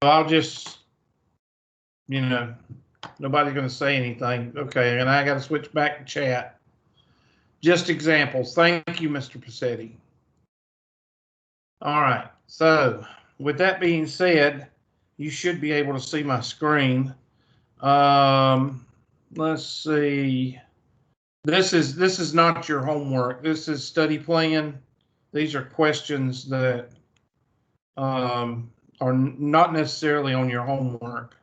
I'll just, nobody's going to say anything. Okay, and I got to switch back to chat. Just examples. Thank you, Mr. Passetti. All right, so with that being said, you should be able to see my screen. Let's see. This is not your homework. This is study plan. These are questions that are not necessarily on your homework.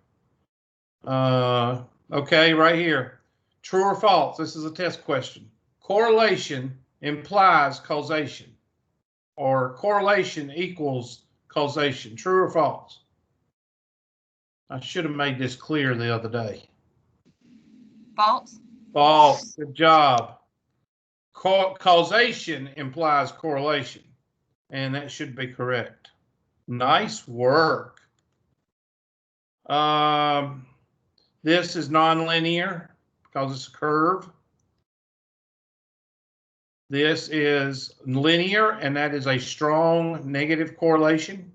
Okay, right here. True or false? This is a test question. Correlation implies causation, or correlation equals causation. True or false? I should have made this clear the other day. False. False. Good job. Causation implies correlation, and that should be correct. Nice work. This is nonlinear because it's a curve. This is linear, and that is a strong negative correlation.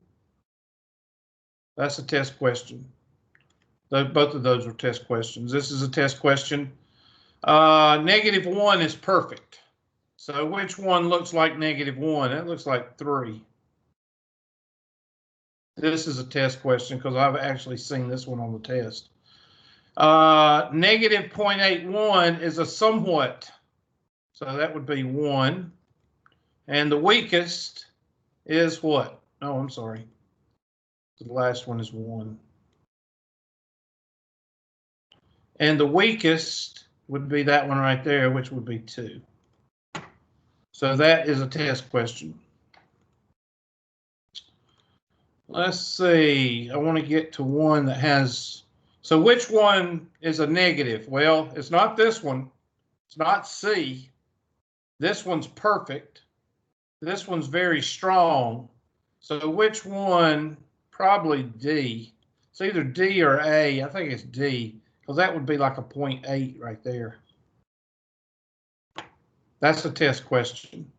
That's a test question. Both of those are test questions. This is a test question. -1 is perfect. So which one looks like -1? It looks like 3. This is a test question because I've actually seen this one on the test. -0.81 is a somewhat. So that would be 1. And the weakest is what? Oh, I'm sorry. The last one is 1. And the weakest would be that one right there, which would be 2. So that is a test question. Let's see. I want to get to one that has. So which one is a negative? Well, it's not this one. It's not C. This one's perfect. This one's very strong. So which one? Probably D. It's either D or A. I think it's D, because that would be like a 0.8 right there. That's a test question.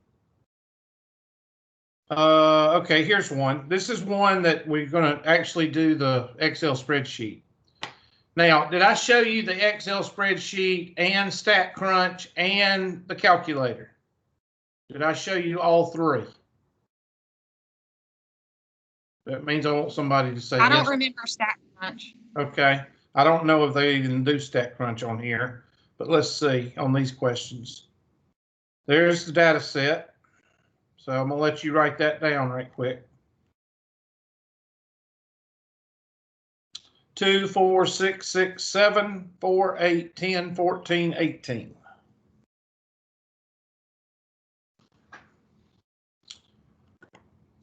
Okay, here's one. This is one that we're going to actually do the Excel spreadsheet. Now, did I show you the Excel spreadsheet and StatCrunch and the calculator? Did I show you all 3? That means I want somebody to say yes. I don't remember StatCrunch. Okay. I don't know if they even do StatCrunch on here, but let's see on these questions. There's the data set. So I'm going to let you write that down right quick. 2, 4, 6, 6, 7, 4, 8, 10, 14, 18.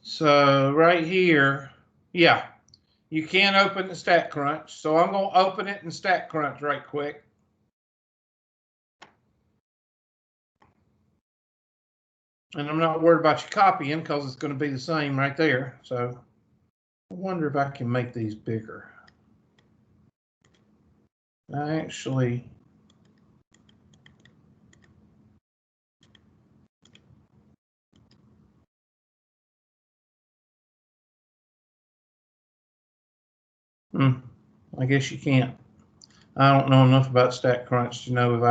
So right here, yeah, you can open the StatCrunch. So I'm going to open it in StatCrunch right quick. And I'm not worried about you copying because it's going to be the same right there. So I wonder if I can make these bigger. I actually. I guess you can't. I don't know enough about StatCrunch to know if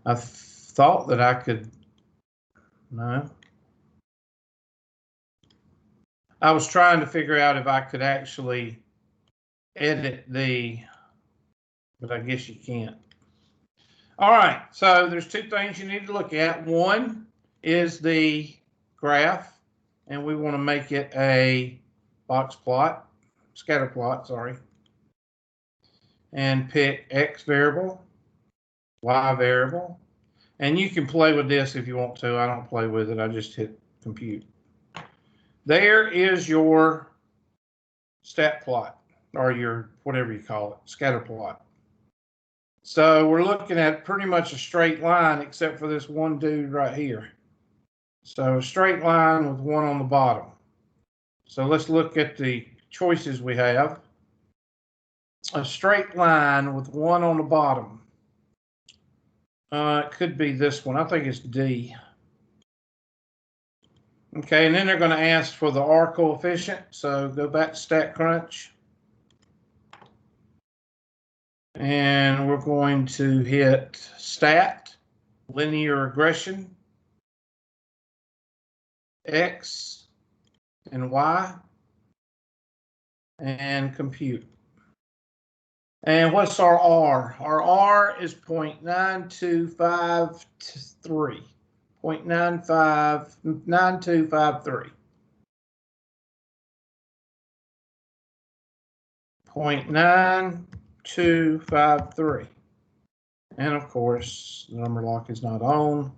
I thought that I could. No. I was trying to figure out if I could actually edit but I guess you can't. All right, so there's 2 things you need to look at. One is the graph, and we want to make it a box plot, scatter plot, sorry. And pick X variable, Y variable. And you can play with this if you want to. I don't play with it. I just hit compute. There is your stat plot, or your whatever you call it, scatter plot. So we're looking at pretty much a straight line except for this one dude right here. So a straight line with 1 on the bottom. So let's look at the choices we have. A straight line with 1 on the bottom. It could be this one. I think it's D. Okay, and then they're going to ask for the R coefficient. So go back to StatCrunch. And we're going to hit stat, linear regression, X and Y, and compute. And what's our R? Our R is 0.9253. 0.9253. 0.9253. And of course, the number lock is not on.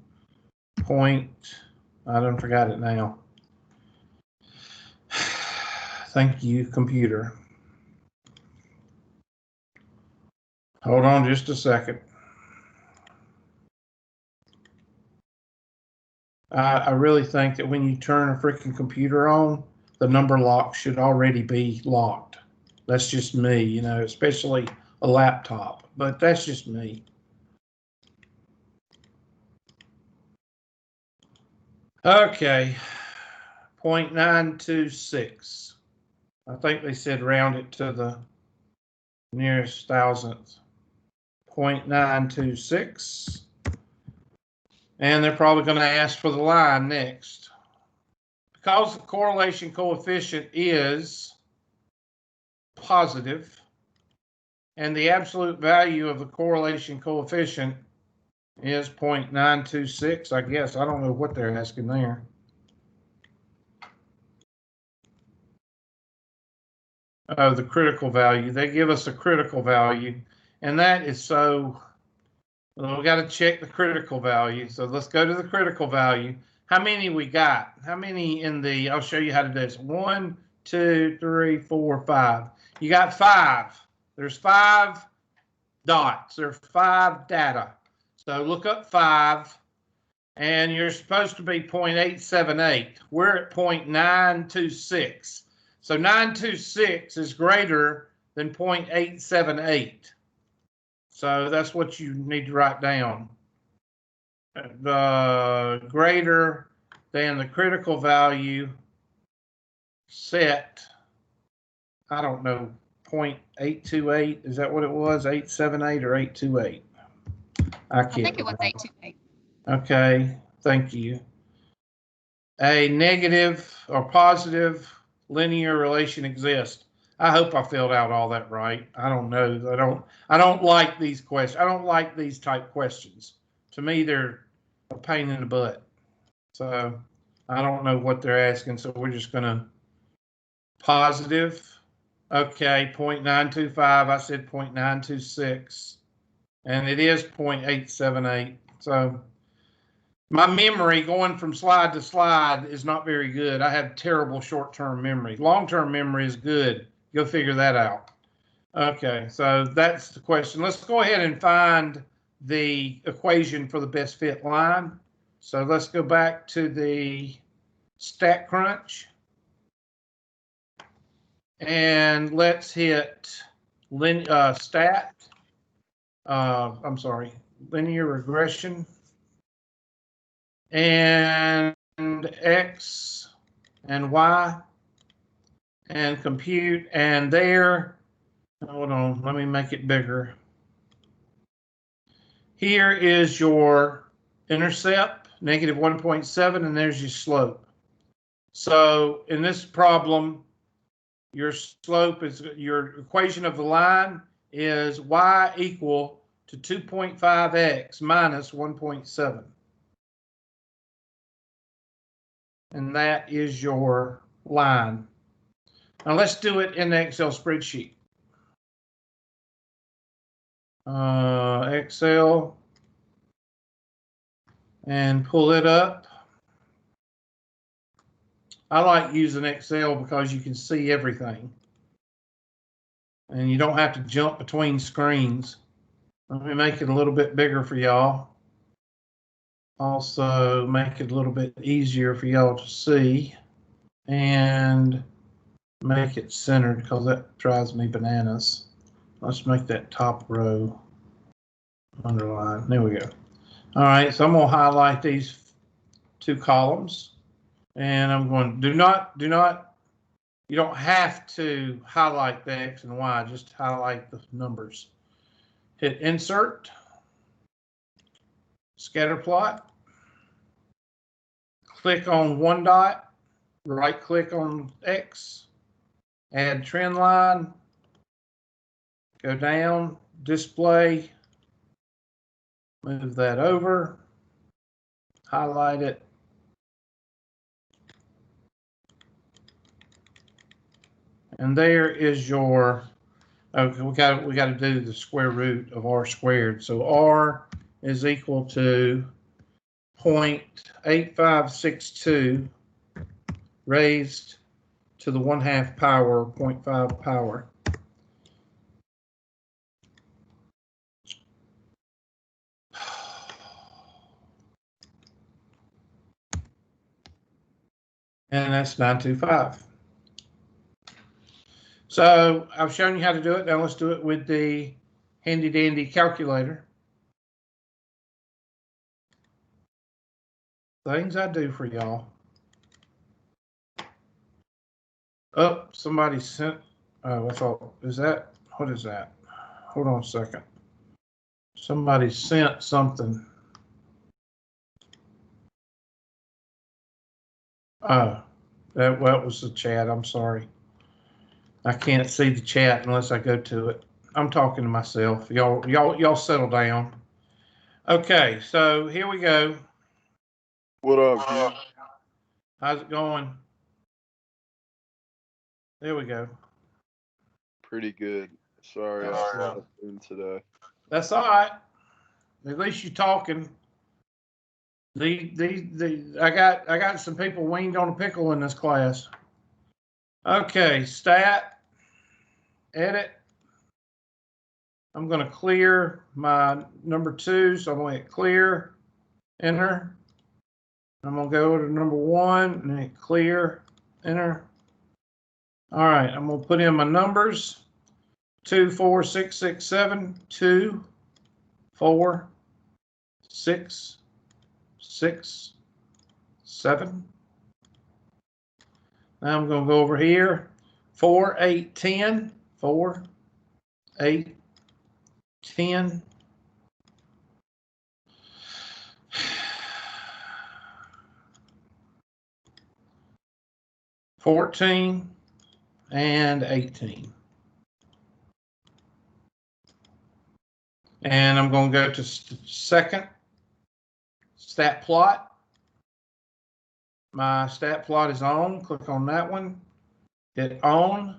I done forgot it now. Thank you, computer. Hold on just a second. I really think that when you turn a freaking computer on, the number lock should already be locked. That's just me, you know, especially a laptop, but that's just me. Okay, 0.926. I think they said round it to the nearest thousandth. 0.926. And they're probably going to ask for the line next. Because the correlation coefficient is positive, and the absolute value of the correlation coefficient is 0.926, I guess. I don't know what they're asking there. Oh, the critical value. They give us a critical value, and that is so... Well, we got to check the critical value. So let's go to the critical value. How many we got? How many in the, I'll show you how to do this. 1, 2, 3, 4, 5. You got 5. There's 5 dots. There's 5 data. So look up 5, and you're supposed to be 0.878. We're at 0.926. So 926 is greater than 0.878. So that's what you need to write down. The greater than the critical value set, I don't know, 0.828. Is that what it was? 878 or 828? I think it was 828. Okay, thank you. A negative or positive linear relation exists. I hope I filled out all that right. I don't know. I don't like these questions. I don't like these type questions. To me, they're a pain in the butt. So I don't know what they're asking. So we're just gonna positive. Okay, 0.925. I said 0.926, and it is 0.878. So my memory going from slide to slide is not very good. I have terrible short-term memory. Long-term memory is good. Go figure that out. Okay, so that's the question. Let's go ahead and find the equation for the best fit line. So let's go back to the StatCrunch. And let's hit linear regression. And X and Y. And compute, and there, hold on, let me make it bigger. Here is your intercept, negative 1.7, and there's your slope. So in this problem, your slope is, your equation of the line is y equal to 2.5x minus 1.7. And that is your line. Now let's do it in the Excel spreadsheet. Excel, and pull it up. I like using Excel because you can see everything. And you don't have to jump between screens. Let me make it a little bit bigger for y'all. Also make it a little bit easier for y'all to see. And make it centered because that drives me bananas. Let's make that top row underline. There we go. All right, so I'm going to highlight these 2 columns, and I'm going to do not, you don't have to highlight the X and Y, just highlight the numbers. hit insert, scatter plot, click on one dot, right click on X, add trend line, go down, display, move that over, highlight it, and there is your, okay, we got to do the square root of r squared. So r is equal to 0.8562 raised to the 1/2 power, 0.5 power. And that's 925. So I've shown you how to do it. Now let's do it with the handy dandy calculator. Things I do for y'all. Oh, somebody sent, oh, I thought, is that, what is that? Hold on a second. Somebody sent something. Oh, that, well, it was the chat. I'm sorry. I can't see the chat unless I go to it. I'm talking to myself. Y'all settle down. Okay, so here we go. What up, Hugh? How's it going? There we go. Pretty good. Sorry, I was in today. That's all right. At least you're talking. I got some people weaned on a pickle in this class. Okay, stat, edit. I'm going to clear my number 2, so I'm going to hit clear, enter. I'm going to go to number 1 and hit clear, enter. All right, I'm going to put in my numbers. 2, 4, 6, 6, 7, 2, 4, 6, 6, 7. Now I'm going to go over here. 4, 8, 10, 4, 8, 10. 14 and 18. And I'm going to go to second stat plot. My stat plot is on. Click on that one. Hit on.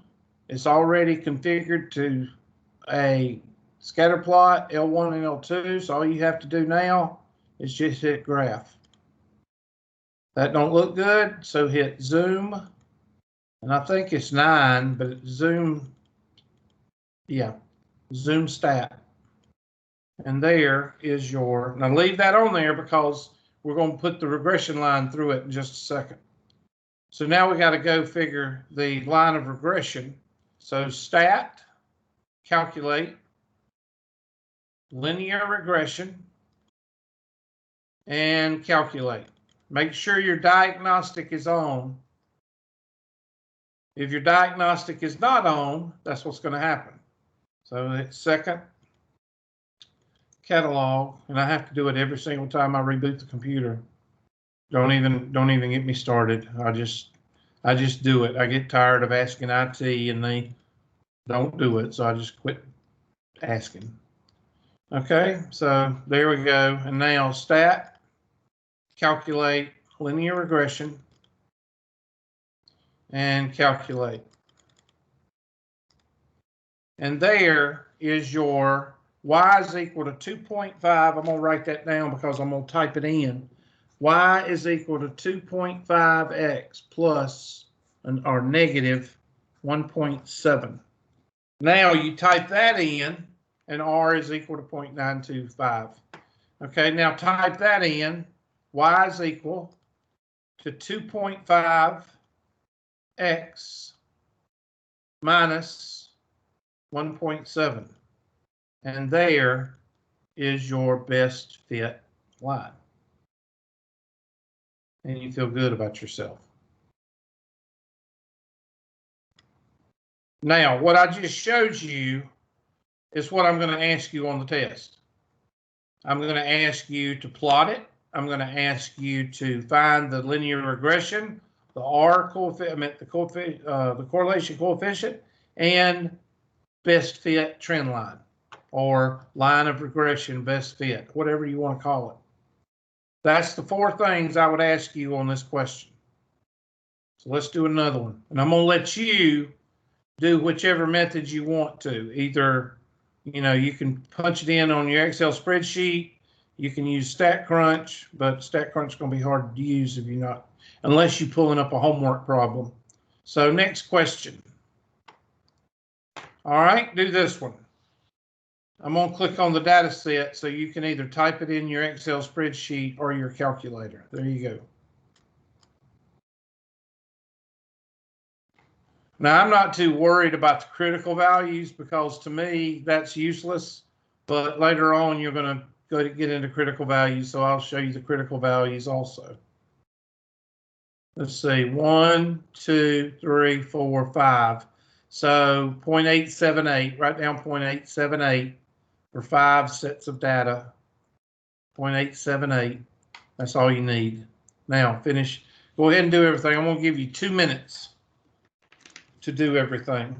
It's already configured to a scatter plot, L1 and L2. So all you have to do now is just hit graph. That don't look good, so hit zoom. And I think it's 9, but zoom, yeah, zoom stat. And there is your, now leave that on there because we're going to put the regression line through it in just a second. So now we got to go figure the line of regression. So stat, calculate, linear regression, and calculate. Make sure your diagnostic is on. If your diagnostic is not on, that's what's going to happen. So it's second catalog, and I have to do it every single time I reboot the computer. Don't even get me started. I just do it. I get tired of asking IT and they don't do it, so I just quit asking. Okay, so there we go. And now stat, calculate linear regression, and calculate. And there is your y is equal to 2.5. I'm going to write that down because I'm going to type it in. Y is equal to 2.5x plus or negative 1.7. Now you type that in and r is equal to 0.925. Okay, now type that in. Y is equal to 2.5x minus 1.7. And there is your best fit line. And you feel good about yourself. Now, what I just showed you is what I'm going to ask you on the test. I'm going to ask you to plot it. I'm going to ask you to find the linear regression, the R coefficient, the correlation coefficient, and best fit trend line, or line of regression, best fit, whatever you want to call it. That's the 4 things I would ask you on this question. So let's do another one. And I'm going to let you do whichever method you want to. Either, you can punch it in on your Excel spreadsheet. You can use StatCrunch, but StatCrunch is going to be hard to use if you're not, unless you're pulling up a homework problem. So next question. All right, do this one. I'm going to click on the data set so you can either type it in your Excel spreadsheet or your calculator. There you go. Now, I'm not too worried about the critical values because to me, that's useless. But later on, you're going to go to get into critical values. So I'll show you the critical values also. Let's see, 1, 2, 3, 4, 5. So 0.878, write down 0.878 for 5 sets of data. 0.878, that's all you need. Now finish, go ahead and do everything. I'm gonna give you 2 minutes to do everything.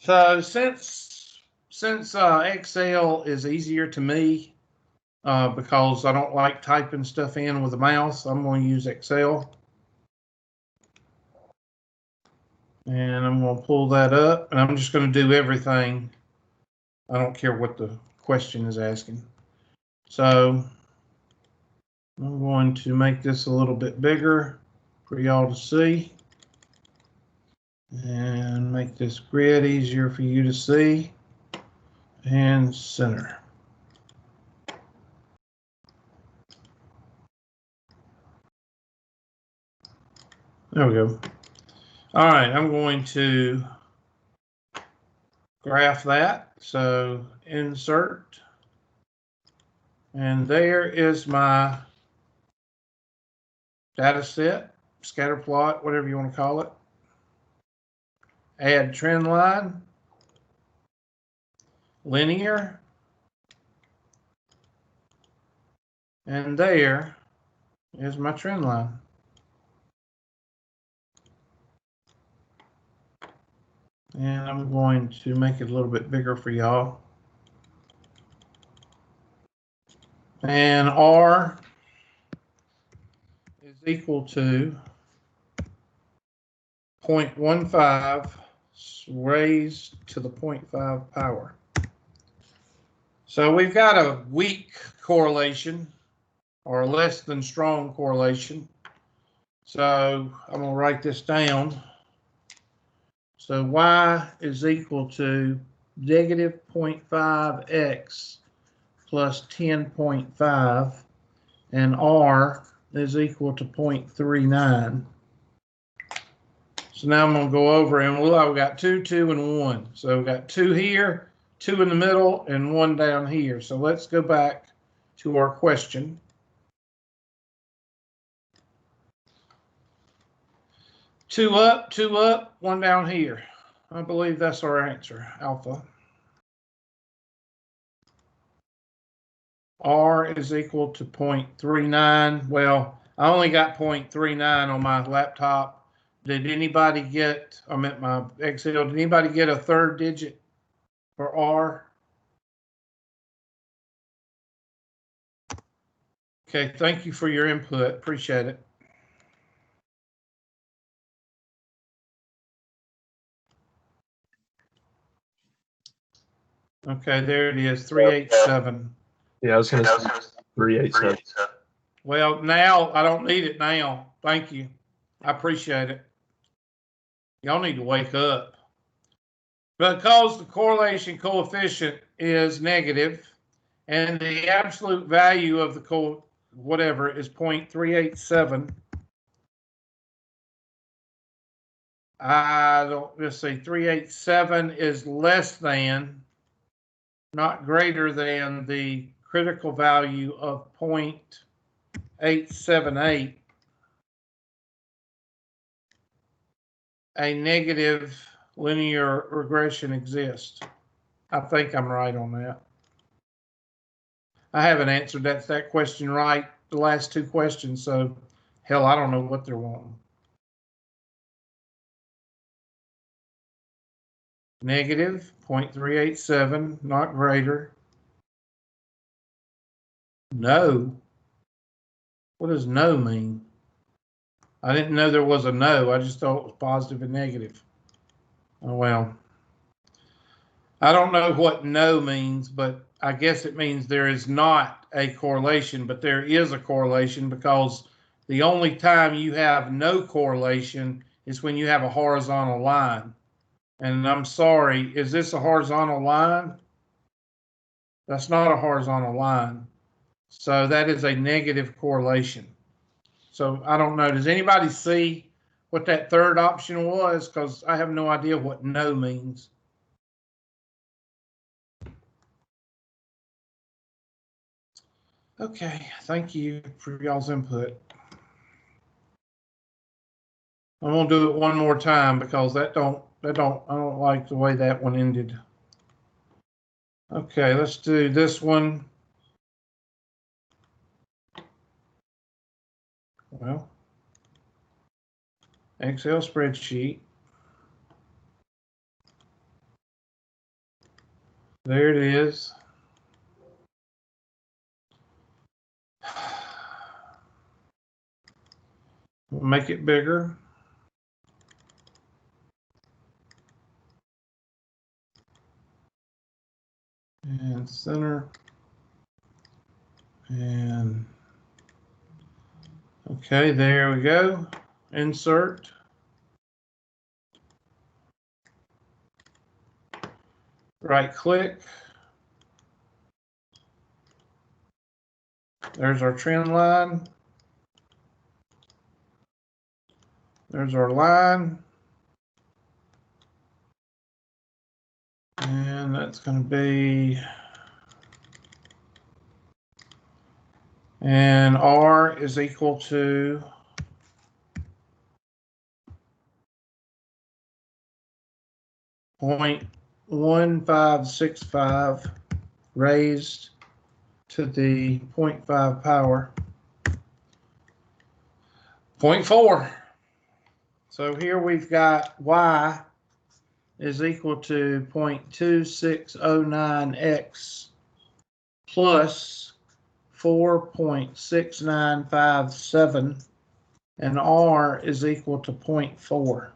So since Excel is easier to me because I don't like typing stuff in with a mouse, I'm going to use Excel. And I'm going to pull that up, and I'm just going to do everything. I don't care what the question is asking. So I'm going to make this a little bit bigger for y'all to see. And make this grid easier for you to see. And center. There we go. All right, I'm going to graph that. So insert. And there is my data set, scatter plot, whatever you want to call it. Add trend line, linear, and there is my trend line. And I'm going to make it a little bit bigger for y'all. And R is equal to 0.15 raised to the 0.5 power. So we've got a weak correlation or less than strong correlation. So I'm going to write this down. So Y is equal to negative 0.5x plus 10.5, and R is equal to 0.39. So now I'm going to go over and look, I've got 2, 2, and 1. So we've got 2 here, 2 in the middle, and 1 down here. So let's go back to our question. Two up, 1 down here. I believe that's our answer, alpha. R is equal to 0.39. Well, I only got 0.39 on my laptop. Did anybody get, I'm at my Excel, did anybody get a third digit for R? Okay, thank you for your input. Appreciate it. Okay, there it is, 387. Yeah, I was going to say 387. Well, now I don't need it now. Thank you. I appreciate it. Y'all need to wake up. Because the correlation coefficient is negative and the absolute value of the whatever is 0.387. I don't, let's see, 387 is less than, not greater than the critical value of 0.878. A negative linear regression exists. I think I'm right on that. I haven't answered that question right the last 2 questions, so hell, I don't know what they're wanting. Negative 0.387, not greater. No. What does no mean? I didn't know there was a no. I just thought it was positive and negative. Oh, well. I don't know what no means, but I guess it means there is not a correlation, but there is a correlation, because the only time you have no correlation is when you have a horizontal line. And I'm sorry, is this a horizontal line? That's not a horizontal line. So that is a negative correlation. So I don't know. Does anybody see what that third option was? Because I have no idea what no means. Okay, thank you for y'all's input. I'm gonna do it one more time because I don't like the way that one ended. Okay, let's do this one. Well, Excel spreadsheet. There it is. We'll make it bigger. And center. And okay, there we go. Insert. Right click. There's our trend line. There's our line. And that's going to be, and R is equal to 0.1565 raised to the 0.5 power. 0.4. So here we've got Y is equal to 0.2609x plus 4.6957, and R is equal to 0.4.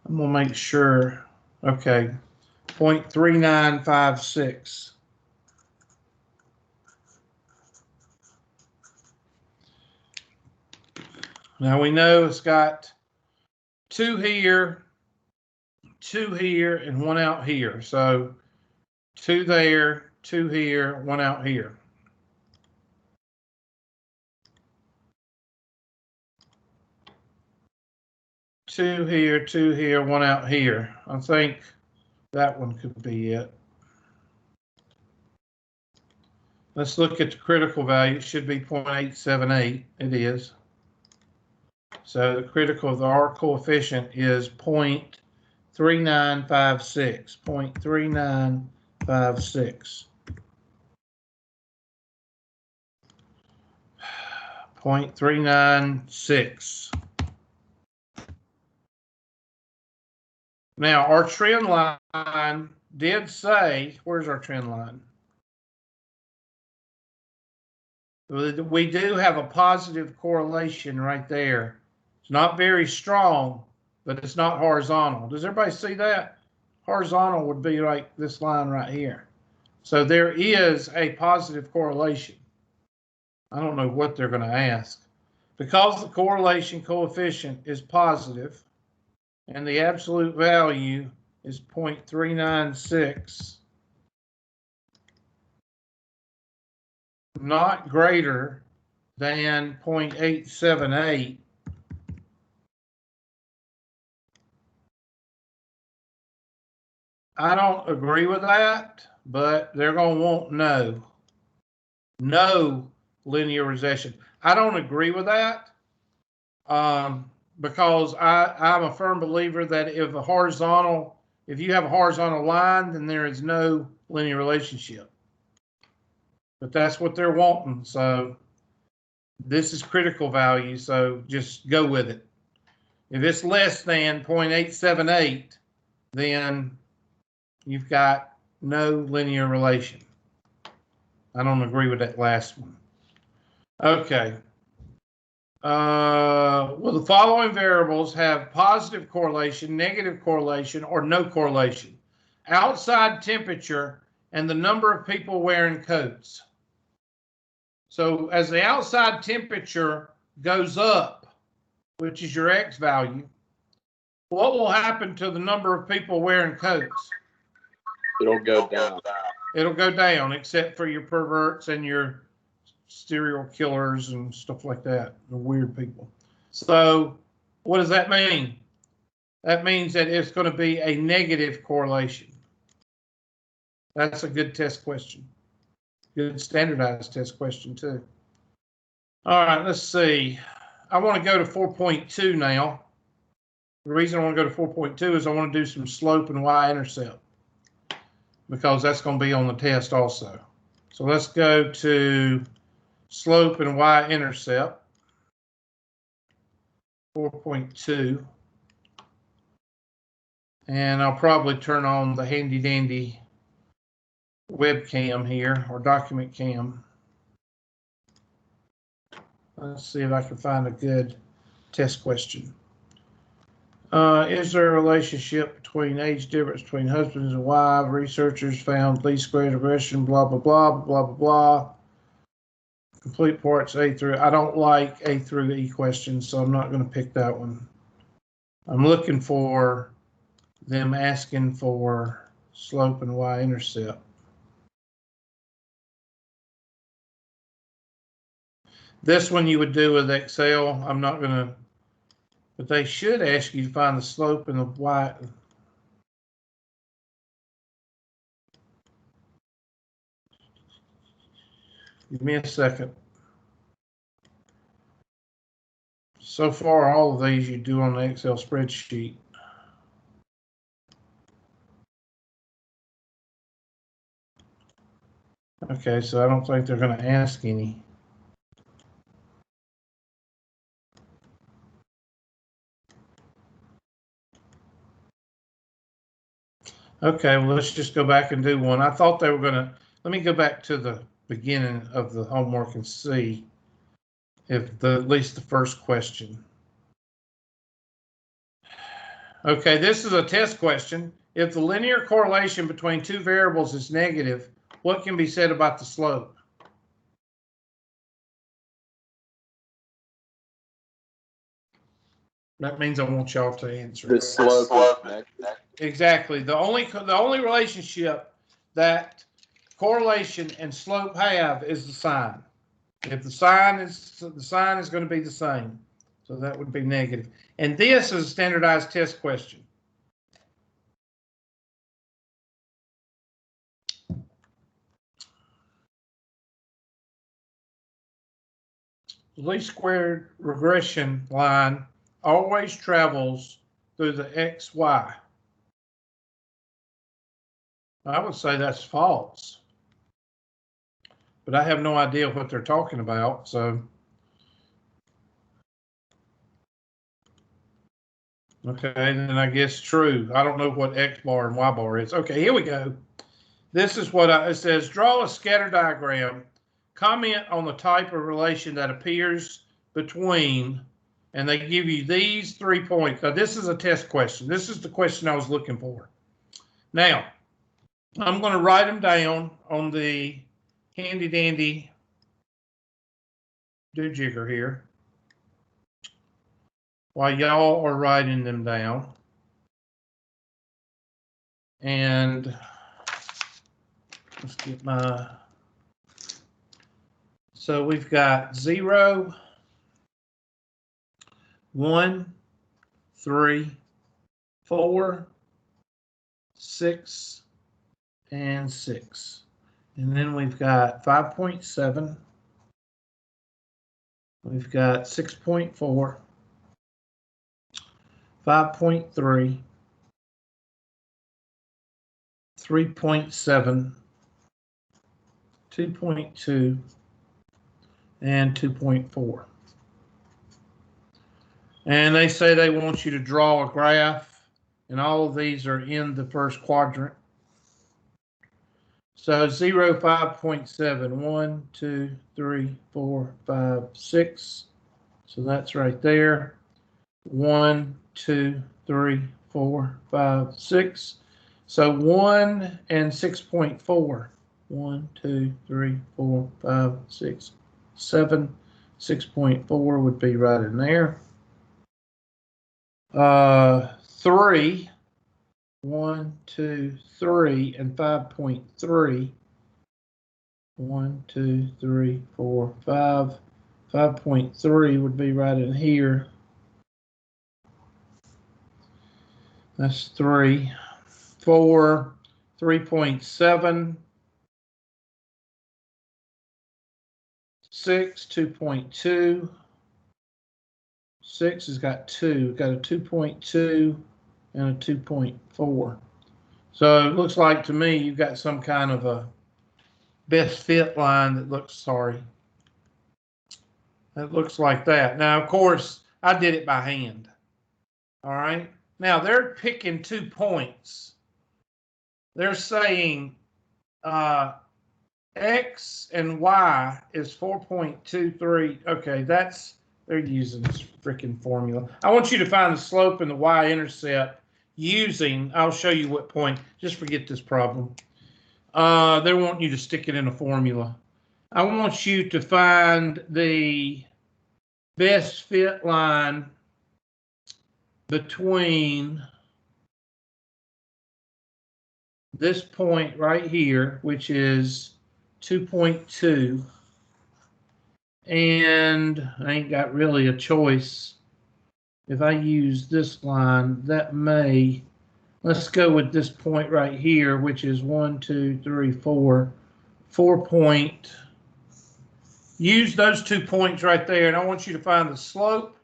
I'm gonna make sure. Okay, 0.3956. Now we know it's got 2 here, two here, and one out here. So two there, two here, one out here. Two here, one out here. I think that one could be it. Let's look at the critical value. It should be 0.878. It is. So the critical of the R coefficient is 0.3956. 0.3956. 0.396. Now, our trend line did say, where's our trend line? We do have a positive correlation right there. It's not very strong, but it's not horizontal. Does everybody see that? Horizontal would be like this line right here. So there is a positive correlation. I don't know what they're going to ask. Because the correlation coefficient is positive and the absolute value is 0.396, not greater than 0.878, I don't agree with that, but they're going to want no linearization. I don't agree with that because I'm a firm believer that if you have a horizontal line, then there is no linear relationship. But that's what they're wanting. So this is critical value. So just go with it. If it's less than 0.878, then you've got no linear relation. I don't agree with that last one. Okay. Well, the following variables have positive correlation, negative correlation, or no correlation. Outside temperature and the number of people wearing coats. So as the outside temperature goes up, which is your X value, what will happen to the number of people wearing coats? It'll go down. It'll go down, except for your perverts and your serial killers and stuff like that, the weird people. So what does that mean? That means that it's going to be a negative correlation. That's a good test question. Good standardized test question too. All right, let's see. I want to go to 4.2 now. The reason I want to go to 4.2 is I want to do some slope and y-intercept because that's going to be on the test also. So let's go to slope and y-intercept, 4.2. And I'll probably turn on the handy dandy webcam here, or document cam. Let's see if I can find a good test question. Is there a relationship between age difference between husbands and wives? Researchers found least squares regression, blah, blah, blah, blah, blah, blah. Complete parts A through. I don't like A through E questions, so I'm not going to pick that one. I'm looking for them asking for slope and y-intercept. This one you would do with Excel. I'm not going to, but they should ask you to find the slope and the y. Give me a second. So far, all of these you do on the Excel spreadsheet. Okay, so I don't think they're going to ask any. Okay, well, let's just go back and do one. I thought they were going to, let me go back to the beginning of the homework and see if at least the first question. Okay, this is a test question. If the linear correlation between two variables is negative, what can be said about the slope? That means I want y'all to answer. The slope is negative. Exactly. The only relationship that correlation and slope have is the sign. If the sign is going to be the same, so that would be negative. And this is a standardized test question. Least squared regression line always travels through the XY. I would say that's false, but I have no idea what they're talking about. So, okay, then I guess true. I don't know what X bar and Y bar is. Okay, here we go. This is what it says. Draw a scatter diagram. Comment on the type of relation that appears between, and they give you these 3 points. Now, this is a test question. This is the question I was looking for. Now, I'm going to write them down on the handy dandy do-jigger here while y'all are writing them down. And let's get my, so we've got 0, 1, 3, 4, 6, and 6. And then we've got 5.7. We've got 6.4, 5.3, 3.7, 2.2, and 2.4. And they say they want you to draw a graph, and all of these are in the first quadrant. So 0, 5.7, 1, 2, 3, 4, 5, 6. So that's right there. 1, 2, 3, 4, 5, 6. So 1 and 6.4. 1, 2, 3, 4, 5, 6, 7. 6.4 would be right in there. 3. 1, 2, 3, and 5.3. 1, 2, 3, 4, 5. 5.3 would be right in here. That's 3. 4, 3.7. 6, 2.2. 6 has got 2. We've got a 2.2 and a 2.4. So it looks like to me you've got some kind of a best fit line that looks, sorry. That looks like that. Now, of course, I did it by hand. All right. Now, they're picking 2 points. They're saying X and Y is 4.23. Okay, they're using this freaking formula. I want you to find the slope and the y-intercept using, I'll show you what point, just forget this problem. They want you to stick it in a formula. I want you to find the best fit line between this point right here, which is 2.2, and I ain't got really a choice. If I use this line, that may, let's go with this point right here, which is 1, 2, 3, 4, 4 point. Use those 2 points right there, and I want you to find the slope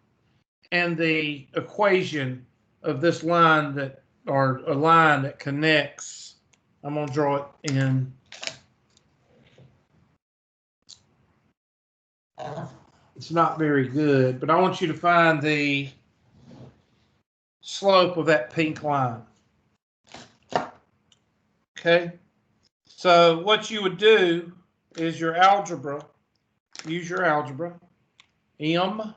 and the equation of this line that, or a line that connects. I'm going to draw it in. It's not very good, but I want you to find the slope of that pink line. Okay, so what you would do is your algebra, use your algebra. M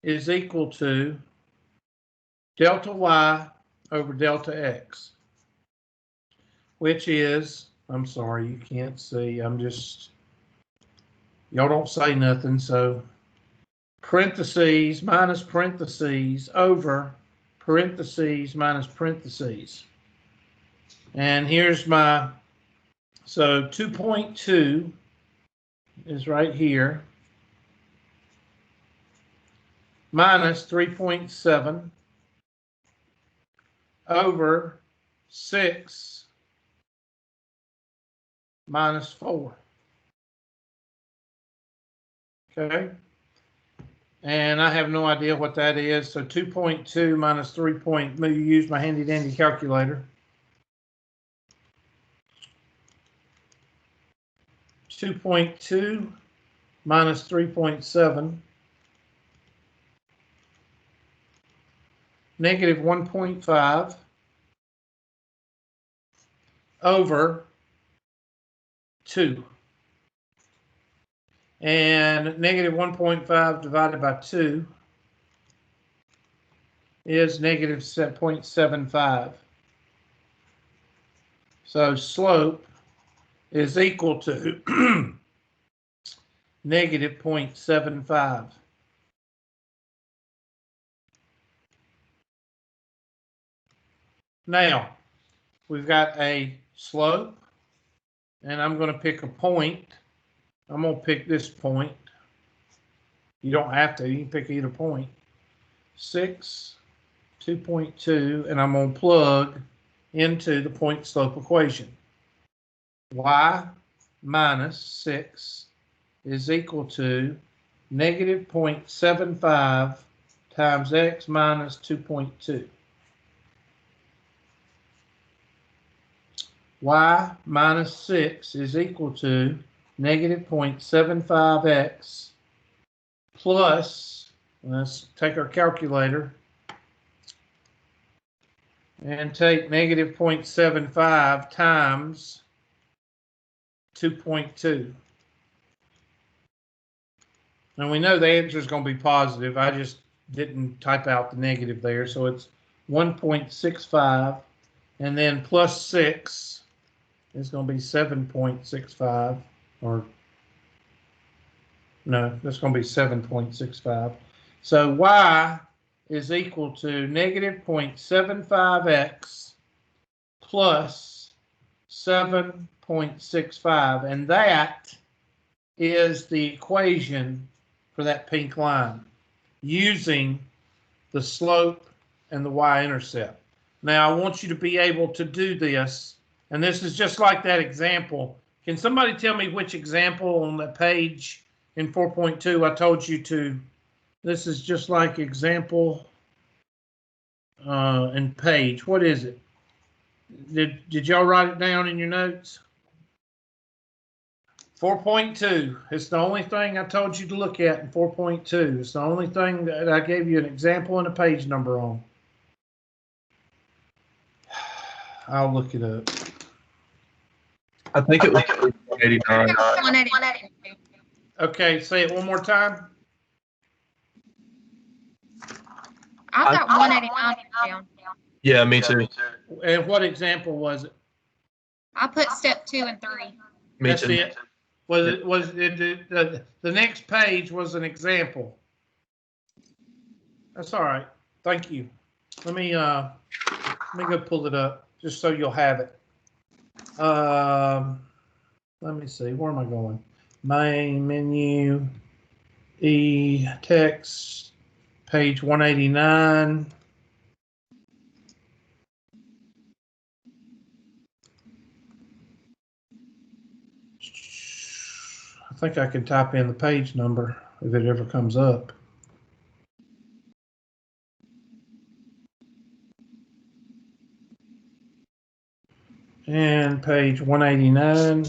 is equal to delta y over delta x, which is, I'm sorry, you can't see, I'm just, y'all don't say nothing, so parentheses minus parentheses over parentheses minus parentheses. And here's my, so 2.2 is right here, minus 3.7 over 6 minus 4. Okay. And I have no idea what that is. So 2.2 minus 3. Use my handy dandy calculator. 2.2 minus 3.7. Negative 1.5 over 2. And negative 1.5 divided by 2 is negative 0.75. So slope is equal to negative 0.75. Now, we've got a slope, and I'm going to pick a point. I'm going to pick this point. You don't have to. You can pick either point. 6, 2.2, and I'm going to plug into the point slope equation. Y minus 6 is equal to negative 0.75 times x minus 2.2. Y minus 6 is equal to negative 0.75x plus, let's take our calculator and take negative 0.75 times 2.2. And we know the answer is going to be positive. I just didn't type out the negative there. So it's 1.65, and then plus 6 is going to be 7.65, or no, that's going to be 7.65. So y is equal to negative 0.75x plus 7.65, and that is the equation for that pink line using the slope and the y-intercept. Now I want you to be able to do this, and this is just like that example. Can somebody tell me which example on the page in 4.2 I told you to? This is just like example in page. What is it? Did y'all write it down in your notes? 4.2. It's the only thing I told you to look at in 4.2. It's the only thing that I gave you an example and a page number on. I'll look it up. I think it was 189. 182. Okay, say it one more time. I've got 189 down. Yeah, me too. And what example was it? I put step 2 and 3. Me That's too. it. Was it the next page was an example? That's all right. Thank you. Let me go pull it up just so you'll have it. Let me see. Where am I going? Main menu, text, page 189. I think I can type in the page number if it ever comes up. And page 189.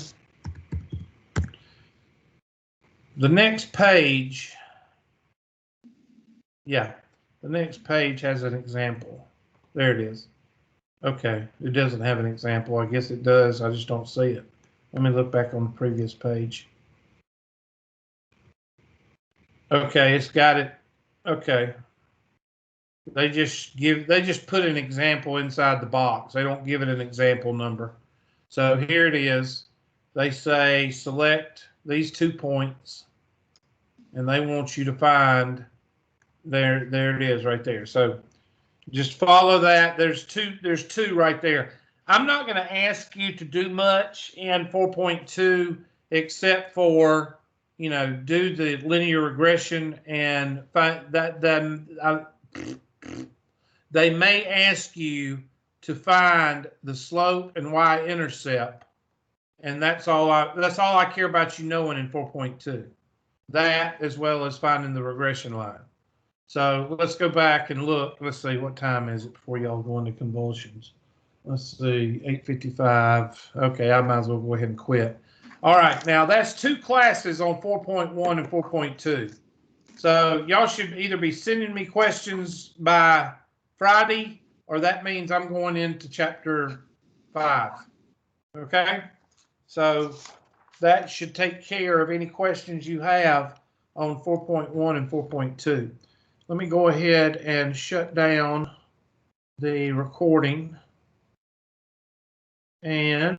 The next page, yeah, the next page has an example. There it is. Okay, it doesn't have an example. I guess it does. I just don't see it. Let me look back on the previous page. Okay, it's got it. Okay. They just put an example inside the box. They don't give it an example number. So here it is. They say select these 2 points, and they want you to find there it is right there. So Just follow that. There's two right there. I'm not going to ask you to do much in 4.2 except for, do the linear regression and find that. Then they may ask you to find the slope and y-intercept, and that's all I care about you knowing in 4.2. That as well as finding the regression line. So let's go back and look. Let's see, what time is it before y'all go into convulsions? Let's see, 8:55. Okay, I might as well go ahead and quit. All right, now that's 2 classes on 4.1 and 4.2. So y'all should either be sending me questions by Friday, or that means I'm going into chapter 5. Okay, so that should take care of any questions you have on 4.1 and 4.2. Let me go ahead and shut down the recording and